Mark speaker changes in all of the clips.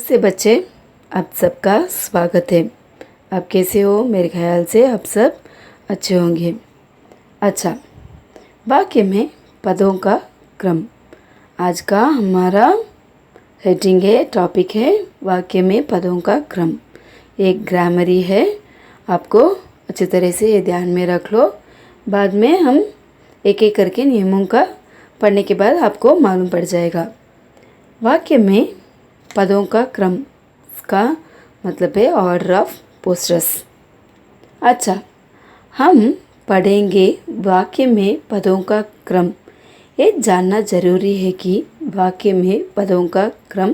Speaker 1: नमस्ते बच्चे, आप सबका स्वागत है। आप कैसे हो? मेरे ख्याल से आप सब अच्छे होंगे। अच्छा, वाक्य में पदों का क्रम आज का हमारा हेडिंग है, टॉपिक है वाक्य में पदों का क्रम। एक ग्रामरी है, आपको अच्छी तरह से ये ध्यान में रख लो। बाद में हम एक एक करके नियमों का पढ़ने के बाद आपको मालूम पड़ जाएगा। वाक्य में पदों का क्रम का मतलब है ऑर्डर ऑफ पोस्टर्स। अच्छा, हम पढ़ेंगे वाक्य में पदों का क्रम। ये जानना जरूरी है कि वाक्य में पदों का क्रम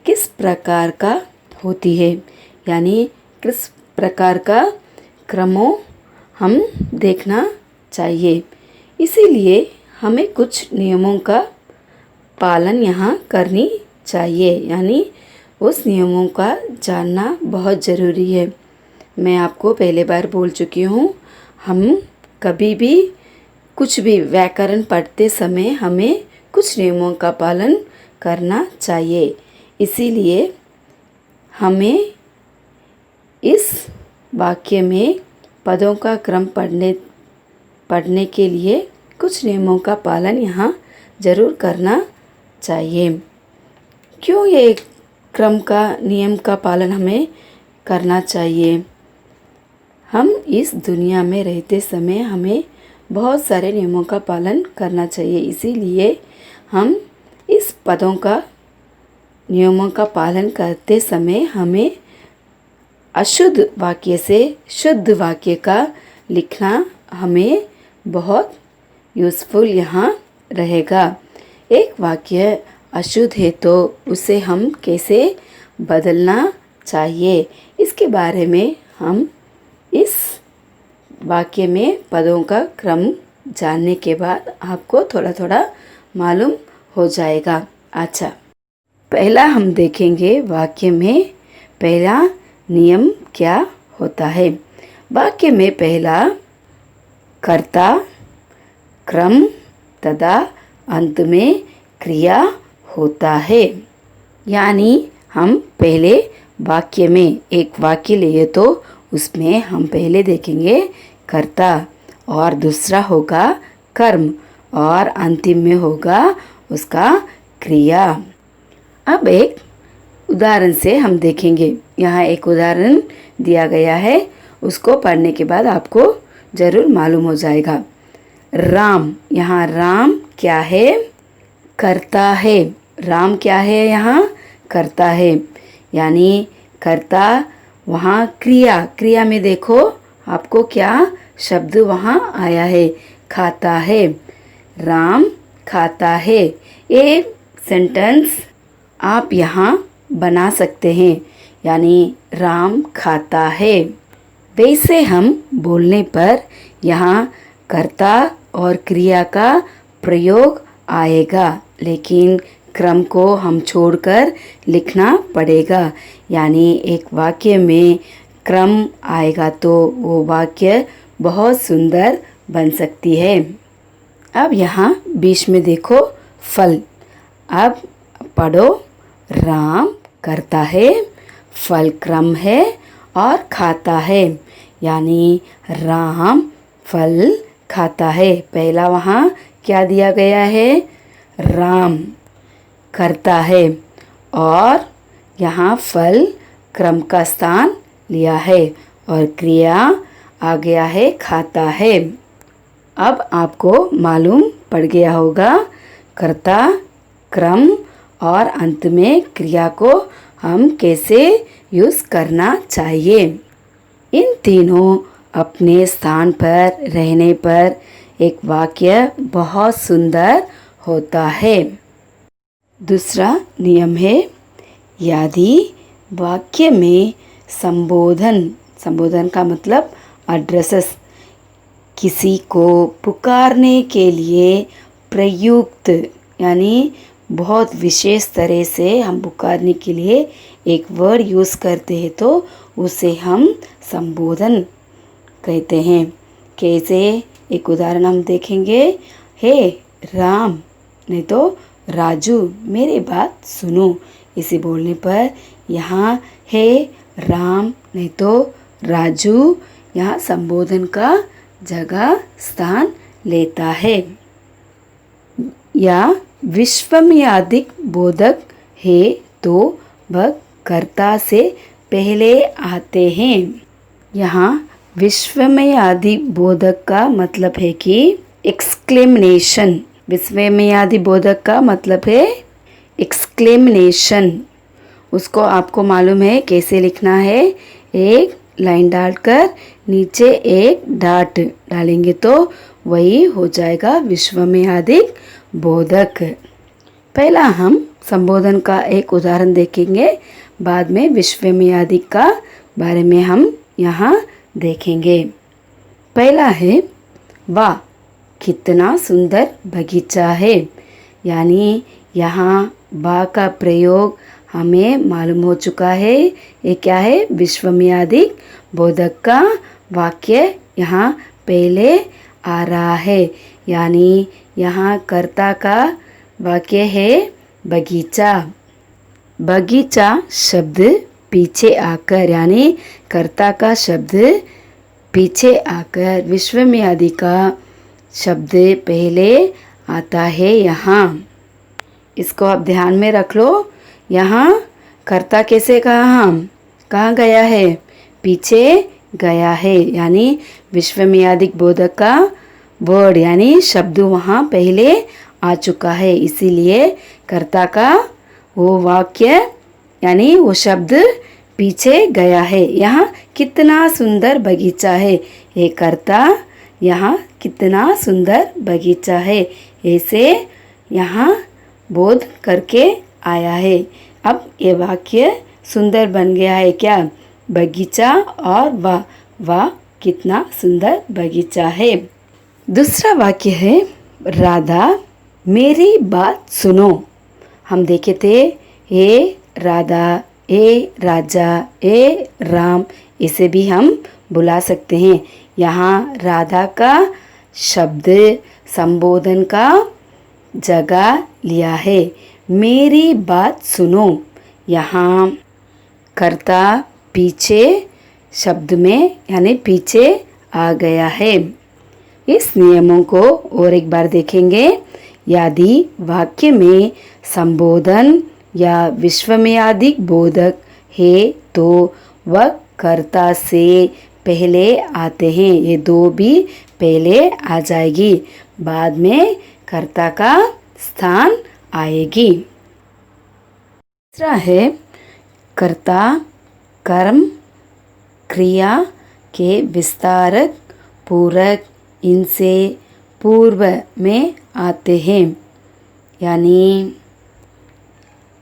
Speaker 1: किस प्रकार का होती है, यानी किस प्रकार का क्रमों हम देखना चाहिए। इसीलिए हमें कुछ नियमों का पालन यहाँ करनी चाहिए, यानी उस नियमों का जानना बहुत ज़रूरी है। मैं आपको पहले बार बोल चुकी हूँ, हम कभी भी कुछ भी व्याकरण पढ़ते समय हमें कुछ नियमों का पालन करना चाहिए। इसीलिए हमें इस वाक्य में पदों का क्रम पढ़ने के लिए कुछ नियमों का पालन यहाँ ज़रूर करना चाहिए। क्यों ये क्रम का नियम का पालन हमें करना चाहिए? हम इस दुनिया में रहते समय हमें बहुत सारे नियमों का पालन करना चाहिए। इसीलिए हम इस पदों का नियमों का पालन करते समय हमें अशुद्ध वाक्य से शुद्ध वाक्य का लिखना हमें बहुत यूज़फुल यहाँ रहेगा। एक वाक्य अशुद्ध है तो उसे हम कैसे बदलना चाहिए, इसके बारे में हम इस वाक्य में पदों का क्रम जानने के बाद आपको थोड़ा थोड़ा मालूम हो जाएगा। अच्छा, पहला हम देखेंगे वाक्य में पहला नियम क्या होता है। वाक्य में पहला कर्ता, क्रम तथा अंत में क्रिया होता है। यानी हम पहले वाक्य में एक वाक्य लिए तो उसमें हम पहले देखेंगे कर्ता, और दूसरा होगा कर्म, और अंतिम में होगा उसका क्रिया। अब एक उदाहरण से हम देखेंगे। यहाँ एक उदाहरण दिया गया है, उसको पढ़ने के बाद आपको ज़रूर मालूम हो जाएगा। राम, यहाँ राम क्या है? करता है। राम क्या है? यहाँ करता है, यानी करता। वहाँ क्रिया, क्रिया में देखो आपको क्या शब्द वहाँ आया है? खाता है। राम खाता है। ये सेंटेंस आप यहाँ बना सकते हैं, यानी राम खाता है। वैसे हम बोलने पर यहाँ कर्ता और क्रिया का प्रयोग आएगा, लेकिन क्रम को हम छोड़कर लिखना पड़ेगा। यानी एक वाक्य में क्रम आएगा तो वो वाक्य बहुत सुंदर बन सकती है। अब यहाँ बीच में देखो फल। अब पढ़ो, राम करता है, फल क्रम है और खाता है, यानी राम फल खाता है। पहला वहाँ क्या दिया गया है? राम करता है, और यहाँ फल क्रम का स्थान लिया है, और क्रिया आ गया है खाता है। अब आपको मालूम पड़ गया होगा कर्ता, क्रम और अंत में क्रिया को हम कैसे यूज़ करना चाहिए। इन तीनों अपने स्थान पर रहने पर एक वाक्य बहुत सुंदर होता है। दूसरा नियम है, यदि वाक्य में संबोधन का मतलब एड्रेसेस, किसी को पुकारने के लिए प्रयुक्त, यानी बहुत विशेष तरह से हम पुकारने के लिए एक वर्ड यूज़ करते हैं तो उसे हम संबोधन कहते हैं। कैसे? एक उदाहरण हम देखेंगे, हे राम, नहीं तो राजू मेरी बात सुनो। इसे बोलने पर यहाँ हे राम नहीं तो राजू यहाँ संबोधन का जगह स्थान लेता है। या विश्वम्यादिक बोधक है तो वह कर्ता से पहले आते हैं। यहाँ विश्वम्यादि बोधक का मतलब है कि एक्सक्लेमेशन। विश्वम्यादि बोधक का मतलब है एक्सक्लेमेशन। उसको आपको मालूम है कैसे लिखना है। एक लाइन डालकर नीचे एक डाट डालेंगे तो वही हो जाएगा विश्वम्यादि बोधक। पहला हम संबोधन का एक उदाहरण देखेंगे, बाद में विश्वम्यादि का बारे में हम यहाँ देखेंगे। पहला है वाह कितना सुंदर बगीचा है। यानी यहाँ वाह का प्रयोग हमें मालूम हो चुका है। ये क्या है? विश्वम्यादि बोधक का वाक्य यहाँ पहले आ रहा है। यानी यहाँ कर्ता का वाक्य है बगीचा। बगीचा शब्द पीछे आकर यानी कर्ता का शब्द पीछे आकर विश्वम्यादि का शब्द पहले आता है। यहाँ इसको आप ध्यान में रख लो। यहाँ कर्ता कैसे कहा हम कहाँ गया है? पीछे गया है। यानी विश्वम्यादि बोधक का वर्ड यानी शब्द वहाँ पहले आ चुका है, इसीलिए कर्ता का वो वाक्य यानी वो शब्द पीछे गया है। यहाँ कितना सुंदर बगीचा है। ये कर्ता यहाँ कितना सुंदर बगीचा है ऐसे यहाँ बोध करके आया है। अब ये वाक्य सुंदर बन गया है। क्या? बगीचा और वाह वाह कितना सुंदर बगीचा है। दूसरा वाक्य है राधा मेरी बात सुनो। हम देखे थे ए राधा, ए राजा, ए राम, इसे भी हम बुला सकते हैं। यहाँ राधा का शब्द संबोधन का जगह लिया है। मेरी बात सुनो, यहाँ कर्ता पीछे शब्द में यानी पीछे आ गया है। इस नियमों को और एक बार देखेंगे। यदि वाक्य में संबोधन या विश्वम्यादि बोधक है तो वह कर्ता से पहले आते हैं। ये दो भी पहले आ जाएगी, बाद में कर्ता का स्थान आएगी। तीसरा है कर्ता कर्म क्रिया के विस्तारक पूरक इनसे पूर्व में आते हैं। यानी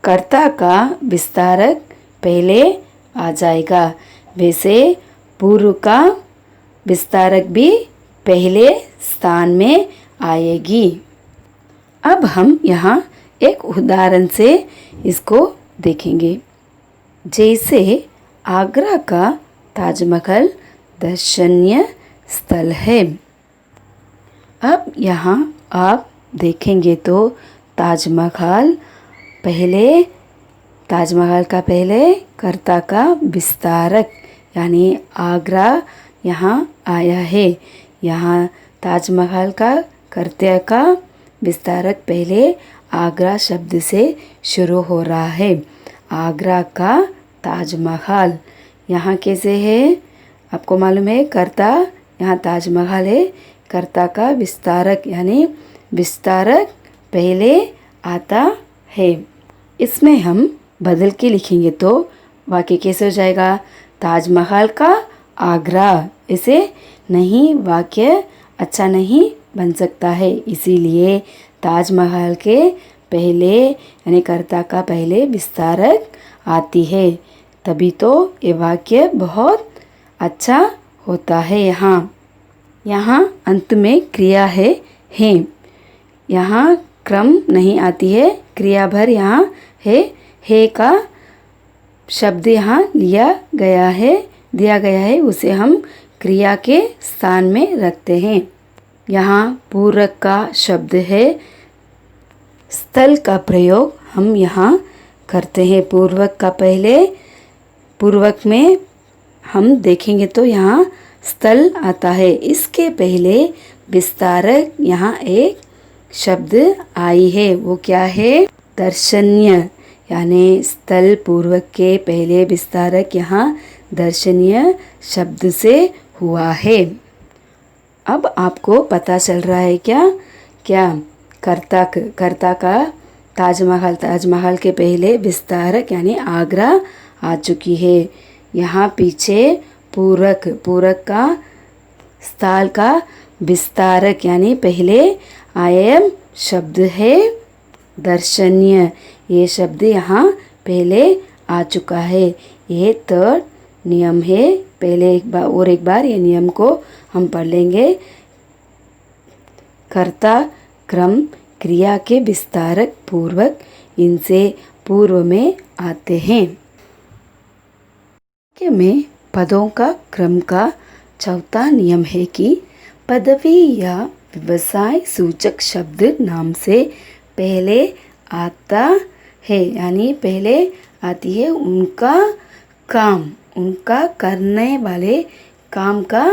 Speaker 1: कर्ता का विस्तारक पहले आ जाएगा, वैसे पूर्व का विस्तारक भी पहले स्थान में आएगी। अब हम यहाँ एक उदाहरण से इसको देखेंगे। जैसे आगरा का ताजमहल दर्शनीय स्थल है। अब यहाँ आप देखेंगे तो ताजमहल का पहले कर्ता का विस्तारक यानी आगरा यहाँ आया है। यहाँ ताजमहल का कर्ता का विस्तारक पहले आगरा शब्द से शुरू हो रहा है। आगरा का ताजमहल यहाँ कैसे है? आपको मालूम है कर्ता यहाँ ताजमहल है, कर्ता का विस्तारक यानी विस्तारक पहले आता है। इसमें हम बदल के लिखेंगे तो वाक्य कैसे हो जाएगा? ताजमहल का आगरा। इसे नहीं, वाक्य अच्छा नहीं बन सकता है। इसीलिए ताजमहल के पहले यानी कर्ता का पहले विस्तारक आती है, तभी तो ये वाक्य बहुत अच्छा होता है। यहाँ अंत में क्रिया है हैं। यहाँ क्रम नहीं आती है, क्रिया भर यहाँ है का शब्द यहाँ दिया गया है, उसे हम क्रिया के स्थान में रखते हैं। यहाँ पूरक का शब्द है स्थल का प्रयोग हम यहाँ करते हैं। पूर्वक का पहले पूर्वक में हम देखेंगे तो यहाँ स्थल आता है। इसके पहले विस्तारक यहाँ एक शब्द आई है, वो क्या है? दर्शनीय। यानी स्थल पूर्वक के पहले विस्तारक यहाँ दर्शनीय शब्द से हुआ है। अब आपको पता चल रहा है क्या कर्ता का ताजमहल के पहले विस्तारक यानी आगरा आ चुकी है। यहाँ पीछे पूरक का स्थल का विस्तारक यानी पहले आयम शब्द है दर्शनीय। ये शब्द यहाँ पहले आ चुका है। ये थर्ड नियम है। पहले एक बार ये नियम को हम पढ़ लेंगे। कर्ता क्रम क्रिया के विस्तारक पूर्वक इनसे पूर्व में आते हैं। वाक्य में पदों का क्रम का चौथा नियम है कि पदवी या व्यवसाय सूचक शब्द नाम से पहले आता है। यानी पहले आती है उनका काम, उनका करने वाले काम का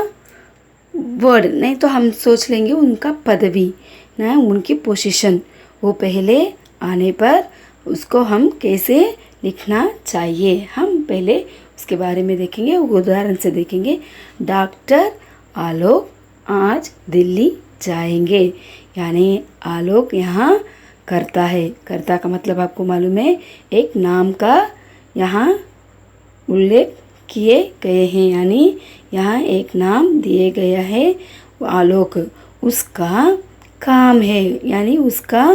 Speaker 1: वर्ड। नहीं तो हम सोच लेंगे उनका पदवी ना, उनकी पोजीशन। वो पहले आने पर उसको हम कैसे लिखना चाहिए, हम पहले उसके बारे में देखेंगे। उदाहरण से देखेंगे। डॉक्टर आलोक आज दिल्ली जाएंगे। यानी आलोक यहाँ करता है। कर्ता का मतलब आपको मालूम है, एक नाम का यहाँ उल्लेख किए गए हैं। यानी यहाँ एक नाम दिए गया है आलोक, उसका काम है। यानी उसका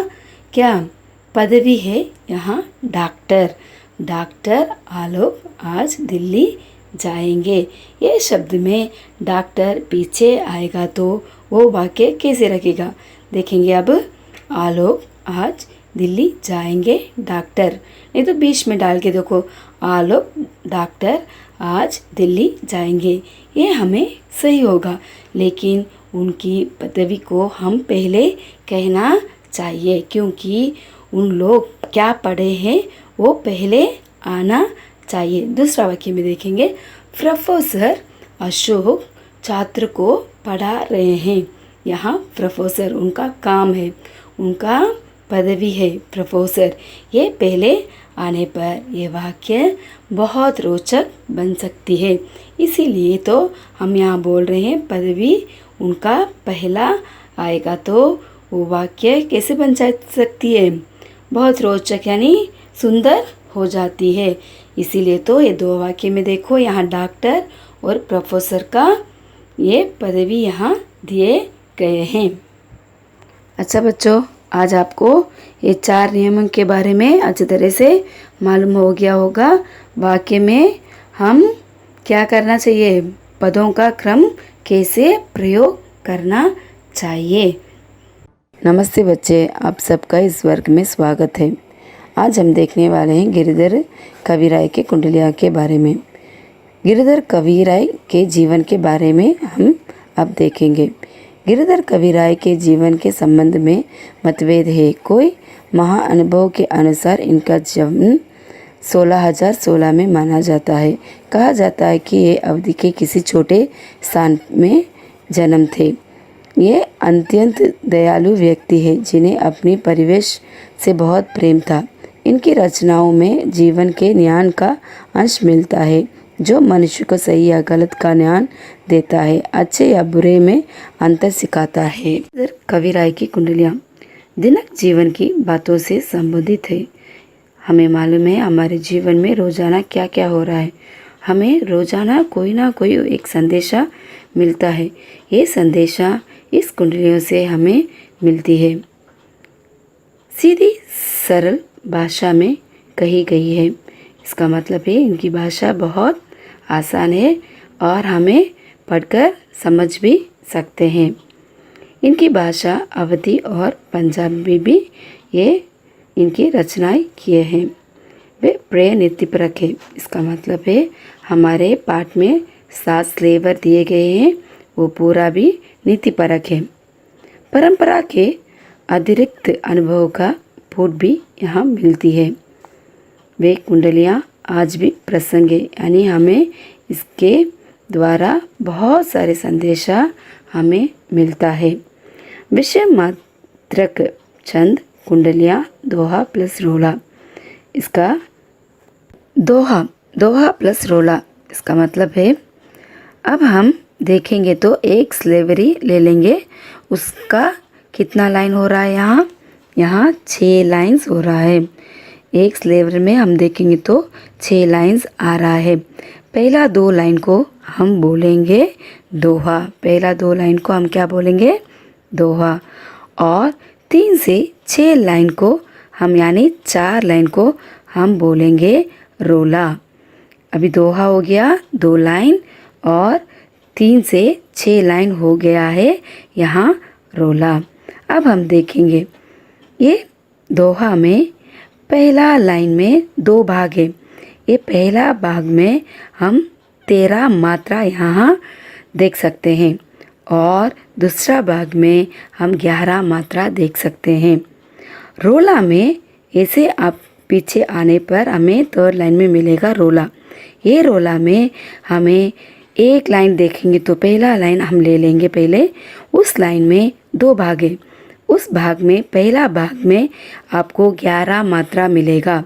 Speaker 1: क्या पदवी है यहाँ? डॉक्टर आलोक आज दिल्ली जाएंगे। ये शब्द में डॉक्टर पीछे आएगा तो वो वाक्य कैसे रखेगा देखेंगे। अब आलोक आज दिल्ली जाएंगे डॉक्टर, नहीं तो बीच में डाल के देखो आलोक डॉक्टर आज दिल्ली जाएंगे। ये हमें सही होगा, लेकिन उनकी पदवी को हम पहले कहना चाहिए, क्योंकि उन लोग क्या पढ़े हैं वो पहले आना चाहिए। दूसरा वाक्य में देखेंगे। प्रोफेसर अशोक छात्र को पढ़ा रहे हैं। यहाँ प्रोफेसर उनका काम है, उनका पदवी है प्रोफेसर। ये पहले आने पर ये वाक्य बहुत रोचक बन सकती है। इसीलिए तो हम यहाँ बोल रहे हैं पदवी उनका पहला आएगा तो वो वाक्य कैसे बन सकती है? बहुत रोचक यानी सुंदर हो जाती है। इसीलिए तो ये दो वाक्य में देखो, यहाँ डॉक्टर और प्रोफेसर का ये पदवी यहाँ दिए गए हैं। अच्छा बच्चों, आज आपको ये 4 नियमों के बारे में अच्छी तरह से मालूम हो गया होगा। वाक्य में हम क्या करना चाहिए, पदों का क्रम कैसे प्रयोग करना चाहिए। नमस्ते बच्चे, आप सबका इस वर्ग में स्वागत है। आज हम देखने वाले हैं गिरिधर कविराय के कुंडलिया के बारे में। गिरिधर कविराय के जीवन के बारे में हम अब देखेंगे। गिरिधर कविराय के जीवन के संबंध में मतभेद है। कोई महाअनुभव के अनुसार इनका जन्म 1616 में माना जाता है। कहा जाता है कि ये अवधि के किसी छोटे स्थान में जन्म थे। ये अत्यंत दयालु व्यक्ति है जिन्हें अपनी परिवेश से बहुत प्रेम था। इनकी रचनाओं में जीवन के ज्ञान का अंश मिलता है, जो मनुष्य को सही या गलत का ज्ञान देता है, अच्छे या बुरे में अंतर सिखाता है। कविराय की कुंडलियाँ दिनक जीवन की बातों से संबंधित है। हमें मालूम है हमारे जीवन में रोजाना क्या क्या हो रहा है। हमें रोजाना कोई ना कोई एक संदेशा मिलता है। ये संदेशा इस कुंडलियों से हमें मिलती है। सीधी सरल भाषा में कही गई है। इसका मतलब है इनकी भाषा बहुत आसान है और हमें पढ़कर समझ भी सकते हैं। इनकी भाषा अवधी और पंजाबी भी ये इनकी रचनाएं किए हैं। वे प्रेय नीतिपरक है। इसका मतलब है हमारे पाठ में 7 स्लेवर दिए गए हैं, वो पूरा भी नीतिपरक है। परंपरा के अतिरिक्त अनुभव का सपोर्ट भी यहाँ मिलती है। वे कुंडलियाँ आज भी प्रसंग है, यानी हमें इसके द्वारा बहुत सारे संदेशा हमें मिलता है। विषय मात्रक छंद कुंडलियाँ दोहा प्लस रोला। इसका दोहा प्लस रोला इसका मतलब है, अब हम देखेंगे तो एक स्लेवरी ले लेंगे, उसका कितना लाइन हो रहा है यहाँ 6 लाइन्स हो रहा है। एक स्लेवर में हम देखेंगे तो 6 लाइन्स आ रहा है। पहला 2 लाइन को हम बोलेंगे दोहा, पहला 2 लाइन को हम क्या बोलेंगे दोहा, और 3 से 6 लाइन को हम यानी 4 लाइन को हम बोलेंगे रोला। अभी दोहा हो गया 2 लाइन और 3 से 6 लाइन हो गया है यहाँ रोला। अब हम देखेंगे ये दोहा में पहला लाइन में 2 भाग है। ये पहला भाग में हम 13 मात्रा यहाँ देख सकते हैं और दूसरा भाग में हम 11 मात्रा देख सकते हैं। रोला में ऐसे आप पीछे आने पर हमें 3rd लाइन में मिलेगा रोला। ये रोला में हमें एक लाइन देखेंगे तो पहला लाइन हम ले लेंगे पहले, उस लाइन में 2 भाग है। उस भाग में पहला भाग में आपको 11 मात्रा मिलेगा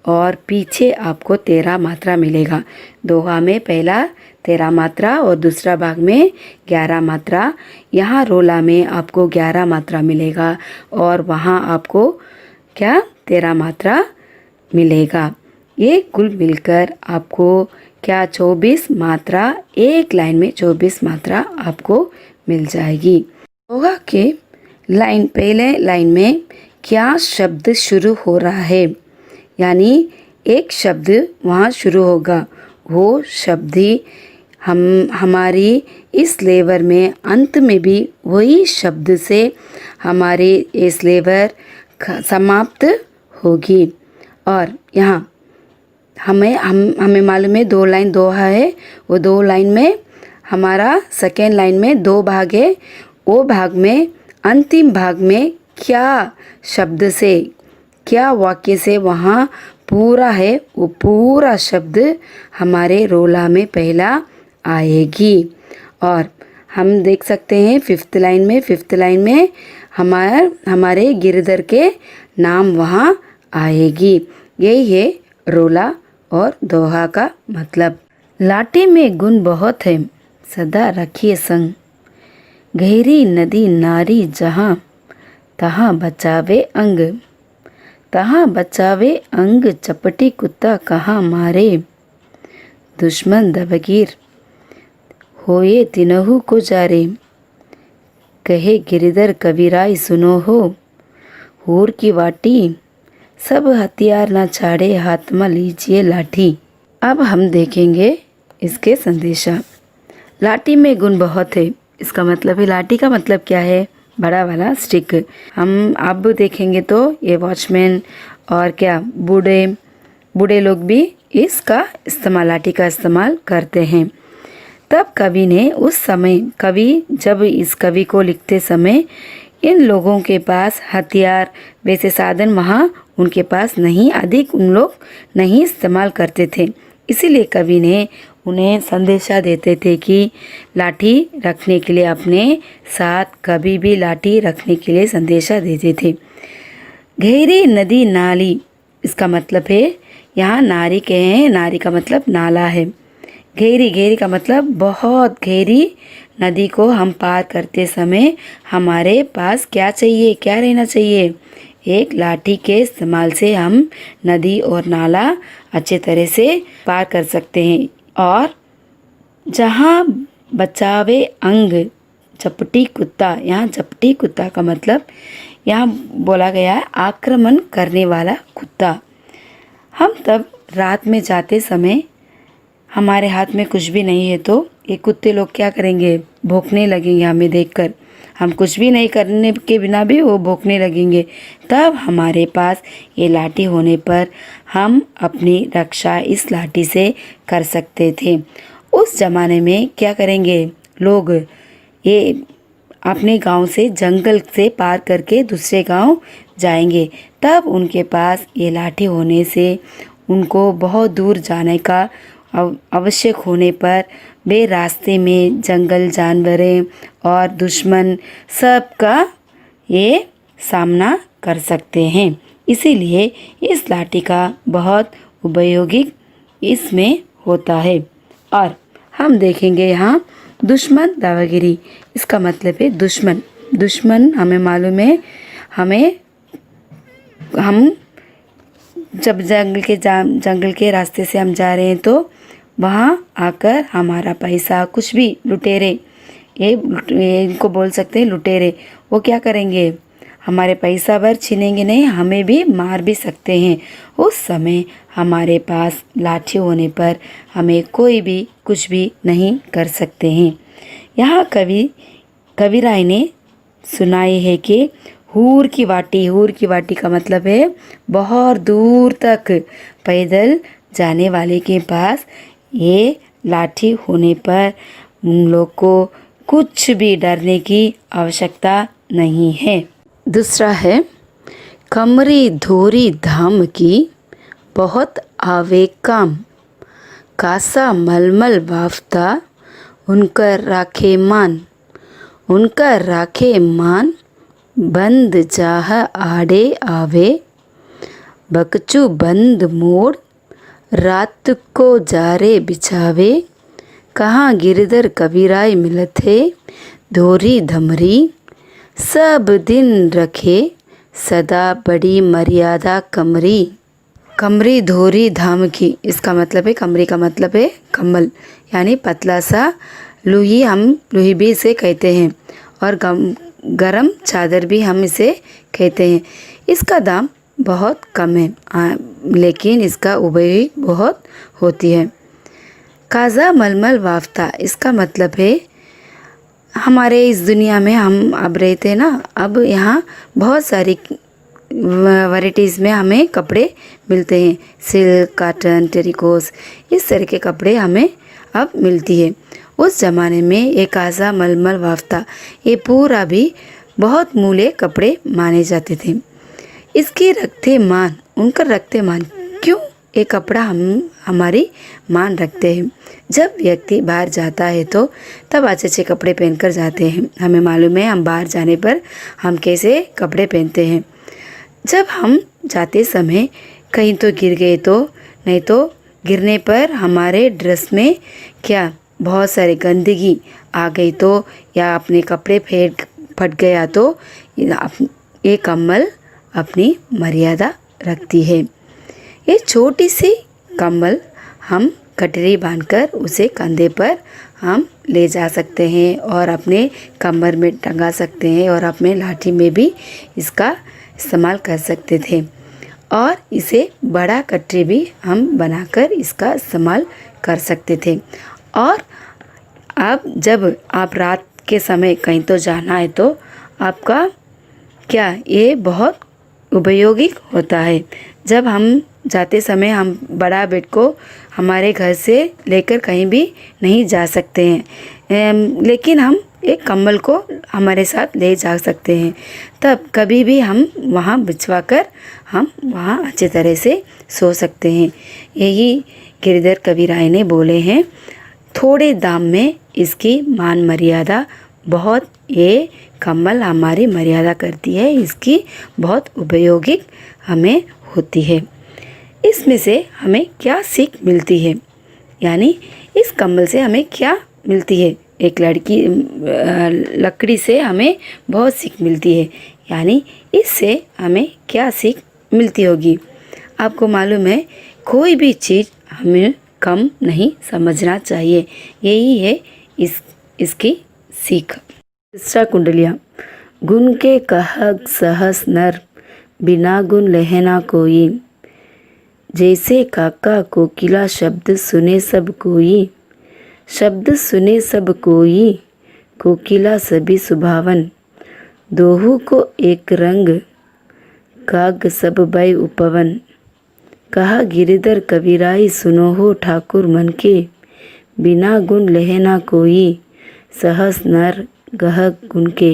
Speaker 1: और पीछे आपको 13 मात्रा मिलेगा। दोहा में पहला 13 मात्रा और दूसरा भाग में 11 मात्रा। यहाँ रोला में आपको 11 मात्रा मिलेगा और वहाँ आपको क्या 13 मात्रा मिलेगा। ये कुल मिलकर आपको क्या 24 मात्रा, एक लाइन में 24 मात्रा आपको मिल जाएगी। दोहा के लाइन पहले लाइन में क्या शब्द शुरू हो रहा है, यानी एक शब्द वहाँ शुरू होगा, वो शब्द ही हमारी इस लेवर में अंत में भी वही शब्द से हमारी इस लेवर समाप्त होगी। और यहाँ हमें मालूम है 2 लाइन दोहा है, वो 2 लाइन में हमारा सेकेंड लाइन में 2 भाग है। वो भाग में अंतिम भाग में क्या शब्द से क्या वाक्य से वहाँ पूरा है, वो पूरा शब्द हमारे रोला में पहला आएगी। और हम देख सकते हैं 5th लाइन में हमारे गिरधर के नाम वहाँ आएगी। यही है रोला और दोहा का मतलब। लाठी में गुण बहुत है, सदा रखिए संग, गहरी नदी नारी जहाँ, तहाँ बचावे अंग, चपटी कुत्ता कहाँ मारे, दुश्मन दबगीर होए तिनहु को जारे, कहे गिरधर कबीराई सुनो हो, हूर की वाटी, सब हथियार न छाड़े, हाथ में लीजिए लाठी। अब हम देखेंगे इसके संदेशा। लाठी में गुण बहुत है, इसका मतलब है लाठी का मतलब क्या है, बड़ा वाला स्टिक। हम अब देखेंगे तो ये वॉचमैन और क्या बूढ़े लोग भी इसका इस्तेमाल, लाठी का इस्तेमाल करते हैं। तब कवि ने उस समय जब इस कवि को लिखते समय इन लोगों के पास हथियार वैसे साधन वहाँ उनके पास नहीं, अधिक उन लोग नहीं इस्तेमाल करते थे। इसीलिए कवि ने उन्हें संदेशा देते थे कि लाठी रखने के लिए अपने साथ कभी भी लाठी रखने के लिए संदेशा देते थे। गहरी नदी नाली, इसका मतलब है यहाँ नारी के हैं, नारी का मतलब नाला है। गहरी का मतलब बहुत गहरी नदी को हम पार करते समय हमारे पास क्या चाहिए, क्या रहना चाहिए, एक लाठी के इस्तेमाल से हम नदी और नाला अच्छे तरह से पार कर सकते हैं। और जहाँ बचावे अंग, चपटी कुत्ता, यहाँ चपटी कुत्ता का मतलब यहाँ बोला गया है आक्रमण करने वाला कुत्ता। हम तब रात में जाते समय हमारे हाथ में कुछ भी नहीं है तो ये कुत्ते लोग क्या करेंगे, भौंकने लगेंगे हमें देखकर। हम कुछ भी नहीं करने के बिना भी वो भौंकने लगेंगे। तब हमारे पास ये लाठी होने पर हम अपनी रक्षा इस लाठी से कर सकते थे। उस ज़माने में क्या करेंगे लोग, ये अपने गांव से जंगल से पार करके दूसरे गांव जाएंगे, तब उनके पास ये लाठी होने से उनको बहुत दूर जाने का आवश्यक होने पर वे रास्ते में जंगल जानवरें और दुश्मन सब का ये सामना कर सकते हैं। इसीलिए इस लाठी का बहुत उपयोगी इसमें होता है। और हम देखेंगे यहाँ दुश्मन दावागिरी, इसका मतलब है दुश्मन। दुश्मन हमें मालूम है, हम जब जंगल के रास्ते से हम जा रहे हैं तो वहाँ आकर हमारा पैसा कुछ भी लुटेरे, ये इनको बोल सकते हैं लुटेरे, वो क्या करेंगे, हमारे पैसा भर छीनेंगे नहीं, हमें भी मार भी सकते हैं। उस समय हमारे पास लाठी होने पर हमें कोई भी कुछ भी नहीं कर सकते हैं। यहाँ कविराय ने सुनाई है कि हूर की वाटी का मतलब है बहुत दूर तक पैदल जाने वाले के पास ये लाठी होने पर उन लोग को कुछ भी डरने की आवश्यकता नहीं है। दूसरा है कमरी धोरी धाम की बहुत आवे काम, कासा मलमल वाफ्ता उनकर राखे मान बंद जाह आड़े आवे, बकचू बंद मोड़ रात को जारे बिछावे, कहाँ गिरधर कबीराय मिलथे धोरी धमरी, सब दिन रखे सदा बड़ी मर्यादा कमरी। कमरी धोरी धाम की, इसका मतलब है कमरी का मतलब है कम्बल, यानी पतला सा लूही, हम लूही भी इसे कहते हैं, और गरम चादर भी हम इसे कहते हैं। इसका दाम बहुत कम है, लेकिन इसका उपयोग बहुत होती है। काज़ा मलमल वाफ्ता, इसका मतलब है हमारे इस दुनिया में हम अब रहते हैं ना, अब यहाँ बहुत सारी वैराइटीज़ में हमें कपड़े मिलते हैं, सिल्क, कॉटन, टेरिकोस, इस तरह के कपड़े हमें अब मिलती है। उस ज़माने में ये काज़ा मलमल वाफ्ता ये पूरा भी बहुत मूल्य कपड़े माने जाते थे। इसके उनका रखते मान, क्यों ये कपड़ा हम हमारी मान रखते हैं। जब व्यक्ति बाहर जाता है तो तब अच्छे अच्छे कपड़े पहनकर जाते हैं। हमें मालूम है हम बाहर जाने पर हम कैसे कपड़े पहनते हैं। जब हम जाते समय कहीं तो गिर गए तो, नहीं तो गिरने पर हमारे ड्रेस में क्या बहुत सारी गंदगी आ गई तो, या अपने कपड़े फट गया तो ये कम्बल अपनी मर्यादा रखती है। ये छोटी सी कम्बल हम कटरी बांधकर उसे कंधे पर हम ले जा सकते हैं और अपने कमर में टंगा सकते हैं, और अपने लाठी में भी इसका इस्तेमाल कर सकते थे। और इसे बड़ा कटरी भी हम बनाकर इसका इस्तेमाल कर सकते थे। और अब जब आप रात के समय कहीं तो जाना है तो आपका क्या ये बहुत उपयोगी होता है। जब हम जाते समय हम बड़ा बेड को हमारे घर से लेकर कहीं भी नहीं जा सकते हैं, लेकिन हम एक कम्बल को हमारे साथ ले जा सकते हैं। तब कभी भी हम वहाँ बिछवा कर हम वहाँ अच्छे तरह से सो सकते हैं। यही गिरधर कबीराय ने बोले हैं, थोड़े दाम में इसकी मान मर्यादा बहुत, ये कम्बल हमारी मर्यादा करती है, इसकी बहुत उपयोगी हमें होती है। इसमें से हमें क्या सीख मिलती है, यानी इस कम्बल से हमें क्या मिलती है। एक लकड़ी से हमें बहुत सीख मिलती है, यानी इससे हमें क्या सीख मिलती होगी। आपको मालूम है कोई भी चीज़ हमें कम नहीं समझना चाहिए, यही है इसकी सीख। तीसरा कुंडलिया, गुण के कहक सहस नर, बिना गुण लहना कोई, जैसे काका कोकिला शब्द सुने सब कोई, शब्द सुने सब कोई, कोकिला सभी सुभावन, दोहू को एक रंग, काग सब बै उपवन, कहा गिरधर कबीराई सुनो हो ठाकुर मन के, बिना गुण लहना कोई, सहस नर गहक गुण के।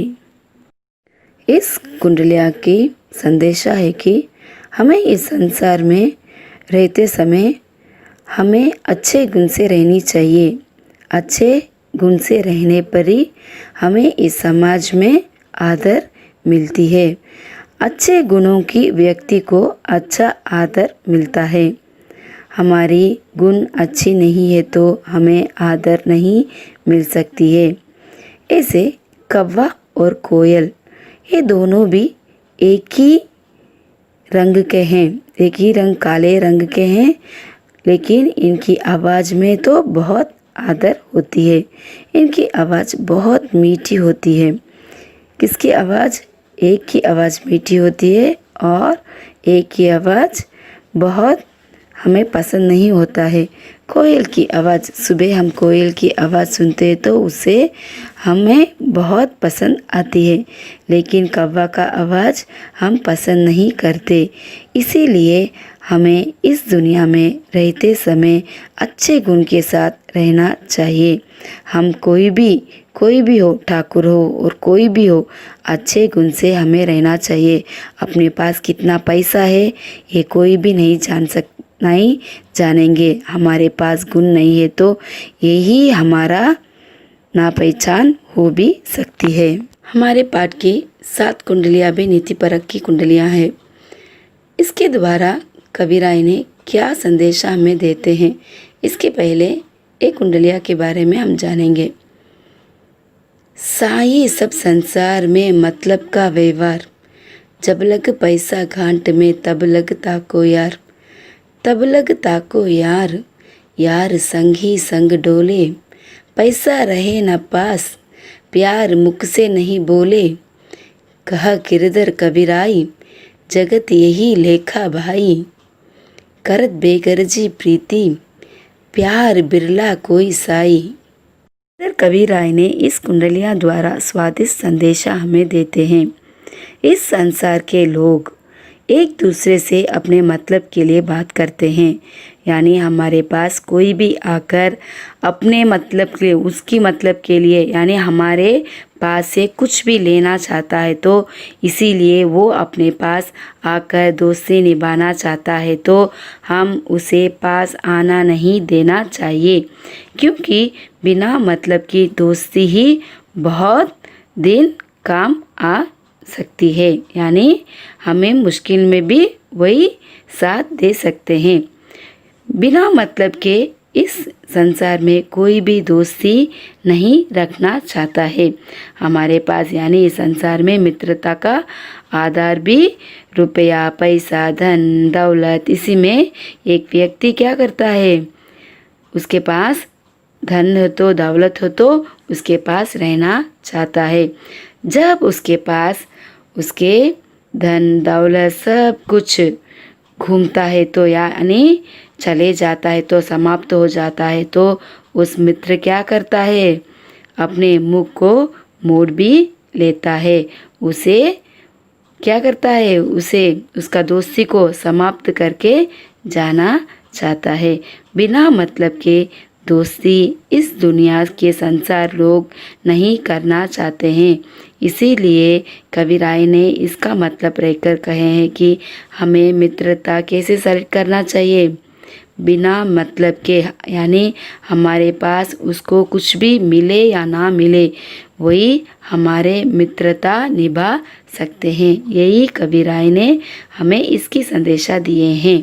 Speaker 1: इस कुंडलिया की संदेशा है कि हमें इस संसार में रहते समय हमें अच्छे गुण से रहनी चाहिए। अच्छे गुण से रहने पर ही हमें इस समाज में आदर मिलती है। अच्छे गुणों की व्यक्ति को अच्छा आदर मिलता है। हमारी गुण अच्छी नहीं है तो हमें आदर नहीं मिल सकती है। ऐसे कौवा और कोयल ये दोनों भी एक ही रंग के हैं, एक ही रंग काले रंग के हैं, लेकिन इनकी आवाज़ में तो बहुत आदर होती है। इनकी आवाज़ बहुत मीठी होती है। किसकी आवाज़? एक की आवाज़ मीठी होती है और एक की आवाज़ बहुत हमें पसंद नहीं होता है। कोयल की आवाज़, सुबह हम कोयल की आवाज़ सुनते हैं तो उससे हमें बहुत पसंद आती है, लेकिन कौवा का आवाज़ हम पसंद नहीं करते। इसीलिए हमें इस दुनिया में रहते समय अच्छे गुण के साथ रहना चाहिए। हम कोई भी हो, ठाकुर हो और कोई भी हो, अच्छे गुण से हमें रहना चाहिए। अपने पास कितना पैसा है ये कोई भी नहीं जानेंगे। हमारे पास गुण नहीं है तो यही हमारा ना पहचान हो भी सकती है। हमारे पाठ की 7 कुंडलियाँ भी नीति परक की कुंडलियाँ हैं। इसके द्वारा कबीराय ने क्या संदेशा हमें देते हैं, इसके पहले एक कुंडलिया के बारे में हम जानेंगे। साई सब संसार में मतलब का व्यवहार, जब लग पैसा घाट में तब लगता को यार, तब लगता को यार, यार संग ही संग डोले, पैसा रहे न पास, प्यार मुख से नहीं बोले, कहा गिरधर कबीराई, जगत यही लेखा भाई, करत बेगरजी प्रीति, प्यार बिरला कोई साई। गिरधर कबीराय ने इस कुंडलिया द्वारा स्वादिष्ट संदेशा हमें देते हैं। इस संसार के लोग एक दूसरे से अपने मतलब के लिए बात करते हैं, यानी हमारे पास कोई भी आकर अपने मतलब के लिए, उसकी मतलब के लिए, यानी हमारे पास से कुछ भी लेना चाहता है तो इसीलिए वो अपने पास आकर दोस्ती निभाना चाहता है तो हम उसे पास आना नहीं देना चाहिए, क्योंकि बिना मतलब की दोस्ती ही बहुत दिन काम आ सकती है, यानी हमें मुश्किल में भी वही साथ दे सकते हैं। बिना मतलब के इस संसार में कोई भी दोस्ती नहीं रखना चाहता है। हमारे पास यानी इस संसार में मित्रता का आधार भी रुपया, पैसा, धन, दौलत, इसी में एक व्यक्ति क्या करता है, उसके पास धन हो तो, दौलत हो तो उसके पास रहना चाहता है। जब उसके पास उसके धन दौलत सब कुछ घूमता है तो यानी चले जाता है तो समाप्त हो जाता है तो उस मित्र क्या करता है, अपने मुख को मोड़ भी लेता है। उसे क्या करता है, उसे उसका दोस्ती को समाप्त करके जाना चाहता है। बिना मतलब के दोस्ती इस दुनिया के संसार लोग नहीं करना चाहते हैं। इसीलिए कबीराय ने इसका मतलब रहकर कहे हैं कि हमें मित्रता कैसे सेलेक्ट करना चाहिए, बिना मतलब के, यानी हमारे पास उसको कुछ भी मिले या ना मिले वही हमारे मित्रता निभा सकते हैं। यही कबीराय ने हमें इसकी संदेशा दिए हैं।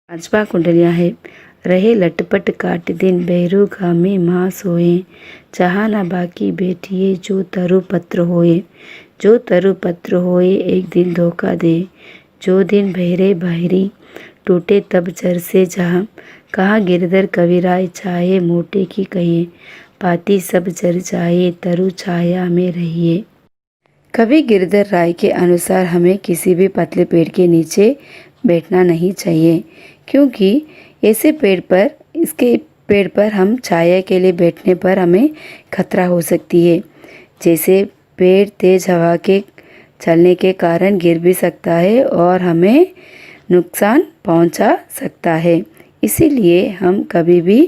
Speaker 1: 5वां कुंडलिया है, रहे लटपट काट दिन बहरू घामे माँ सोए, चाहा न बाकी बैठिए जो तरु पत्र होए, जो तरु पत्र होए एक दिन धोखा दे, जो दिन बहरे बहरी टूटे तब जर से जहाँ, कहाँ गिरधर कबीराय चाहे मोटे की कहिए, पाती सब जर जाए तरु छाया में रहिए। कवि गिरधर राय के अनुसार हमें किसी भी पतले पेड़ के नीचे बैठना नहीं चाहिए, क्योंकि ऐसे पेड़ पर हम छाया के लिए बैठने पर हमें खतरा हो सकती है। जैसे पेड़ तेज हवा के चलने के कारण गिर भी सकता है और हमें नुकसान पहुंचा सकता है। इसीलिए हम कभी भी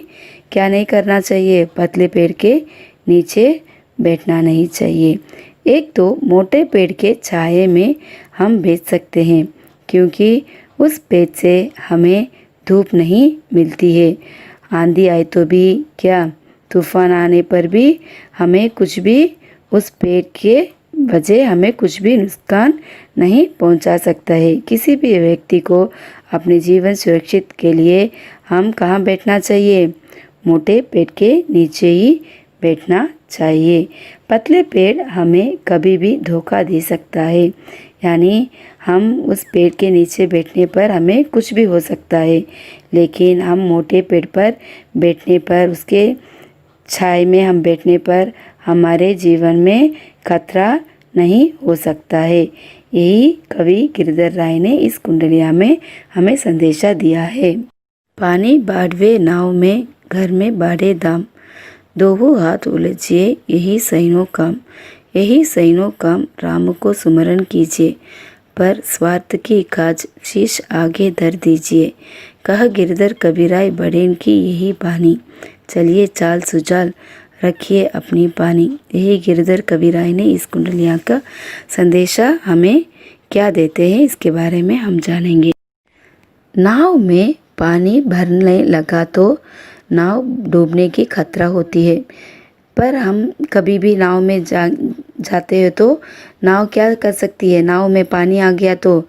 Speaker 1: क्या नहीं करना चाहिए, पतले पेड़ के नीचे बैठना नहीं चाहिए। एक तो मोटे पेड़ के छाये में हम बैठ सकते हैं, क्योंकि उस पेड़ से हमें धूप नहीं मिलती है। आंधी आए तो भी क्या, तूफान आने पर भी हमें कुछ भी उस पेड़ के वजह हमें कुछ भी नुकसान नहीं पहुंचा सकता है। किसी भी व्यक्ति को अपने जीवन सुरक्षित के लिए हम कहाँ बैठना चाहिए? मोटे पेड़ के नीचे ही बैठना चाहिए। पतले पेड़ हमें कभी भी धोखा दे सकता है, यानी हम उस पेड़ के नीचे बैठने पर हमें कुछ भी हो सकता है, लेकिन हम मोटे पेड़ पर बैठने पर, उसके छाए में हम बैठने पर हमारे जीवन में खतरा नहीं हो सकता है। यही कवि गिरधर राय ने इस कुंडलिया में हमें संदेशा दिया है। पानी बाढ़वे नाव में, घर में बाढ़े दाम, दोहु हाथ उलझिए यही सैनो काम, यही सैनो काम राम को सुमरन कीजिए, पर स्वार्थ की काज शीश आगे धर दीजिए। कह गिरधर कबीराय बड़ेन की यही बानी, चलिए चाल सुचाल रखिए अपनी पानी। यही गिरधर कबीराय ने इस कुंडलिया का संदेशा हमें क्या देते हैं, इसके बारे में हम जानेंगे। नाव में पानी भरने लगा तो नाव डूबने की खतरा होती है, पर हम कभी भी नाव में जाते हैं तो नाव क्या कर सकती है? नाव में पानी आ गया तो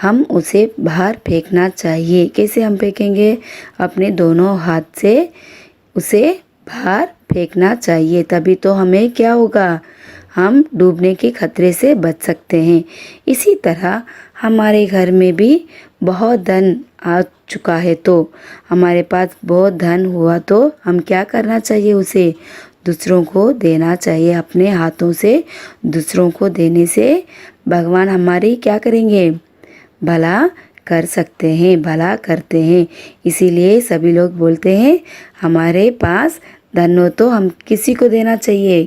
Speaker 1: हम उसे बाहर फेंकना चाहिए। कैसे हम फेंकेंगे? अपने दोनों हाथ से उसे बाहर फेंकना चाहिए, तभी तो हमें क्या होगा, हम डूबने के खतरे से बच सकते हैं। इसी तरह हमारे घर में भी बहुत धन आ चुका है तो, हमारे पास बहुत धन हुआ तो हम क्या करना चाहिए? उसे दूसरों को देना चाहिए। अपने हाथों से दूसरों को देने से भगवान हमारी क्या करेंगे? भला कर सकते हैं, भला करते हैं। इसीलिए सभी लोग बोलते हैं हमारे पास धन हो तो हम किसी को देना चाहिए,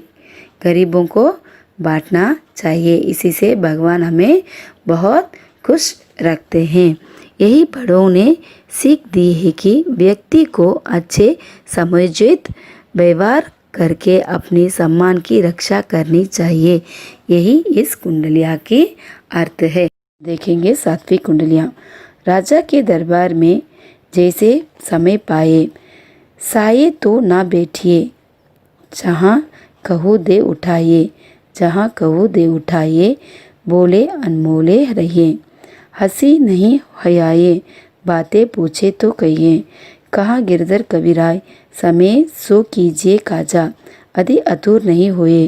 Speaker 1: गरीबों को बांटना चाहिए। इसी से भगवान हमें बहुत खुश रखते हैं। यही बड़ों ने सीख दी है कि व्यक्ति को अच्छे समुचित व्यवहार करके अपने सम्मान की रक्षा करनी चाहिए। यही इस कुंडलिया की अर्थ है। देखेंगे 7वीं कुंडलियाँ। राजा के दरबार में जैसे समय पाए, साये तो ना बैठिए, जहाँ कहूँ दे उठाइए, जहाँ कहूँ दे उठाइए, बोले अनमोले रहिए, हंसी नहीं हयाए, बातें पूछे तो कहिए। कहाँ गिरधर कबीराय समय सो कीजिए काजा, अधि अतुर नहीं हुए,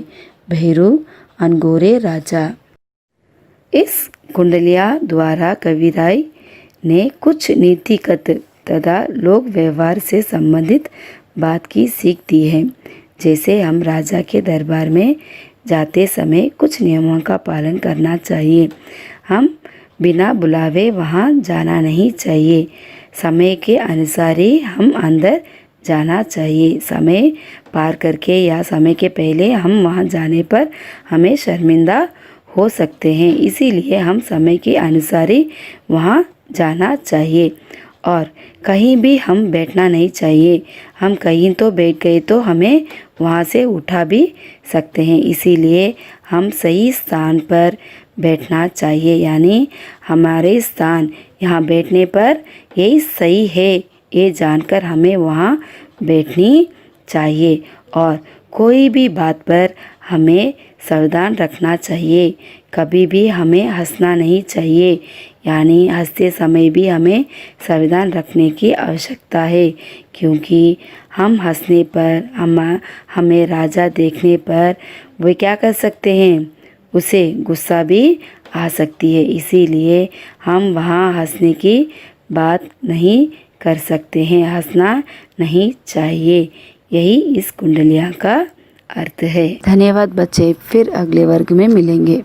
Speaker 1: भैरू अनगोरे राजा। इस कुंडलिया द्वारा कबीराय ने कुछ नीतिगत तथा लोक व्यवहार से संबंधित बात की सीख दी है। जैसे हम राजा के दरबार में जाते समय कुछ नियमों का पालन करना चाहिए। हम बिना बुलावे वहाँ जाना नहीं चाहिए। समय के अनुसार ही हम अंदर जाना चाहिए। समय पार करके या समय के पहले हम वहाँ जाने पर हमें शर्मिंदा हो सकते हैं। इसीलिए हम समय के अनुसार ही वहाँ जाना चाहिए। और कहीं भी हम बैठना नहीं चाहिए। हम कहीं तो बैठ गए तो हमें वहाँ से उठा भी सकते हैं। इसीलिए हम सही स्थान पर बैठना चाहिए, यानी हमारे स्थान यहाँ बैठने पर यही सही है, ये जानकर हमें वहाँ बैठनी चाहिए। और कोई भी बात पर हमें सावधान रखना चाहिए। कभी भी हमें हंसना नहीं चाहिए, यानी हंसते समय भी हमें सावधान रखने की आवश्यकता है, क्योंकि हम हंसने पर हमें राजा देखने पर वो क्या कर सकते हैं, उसे गुस्सा भी आ सकती है। इसीलिए हम वहाँ हंसने की बात नहीं कर सकते हैं, हंसना नहीं चाहिए। यही इस कुंडलिया का अर्थ है। धन्यवाद बच्चे, फिर अगले वर्ग में मिलेंगे।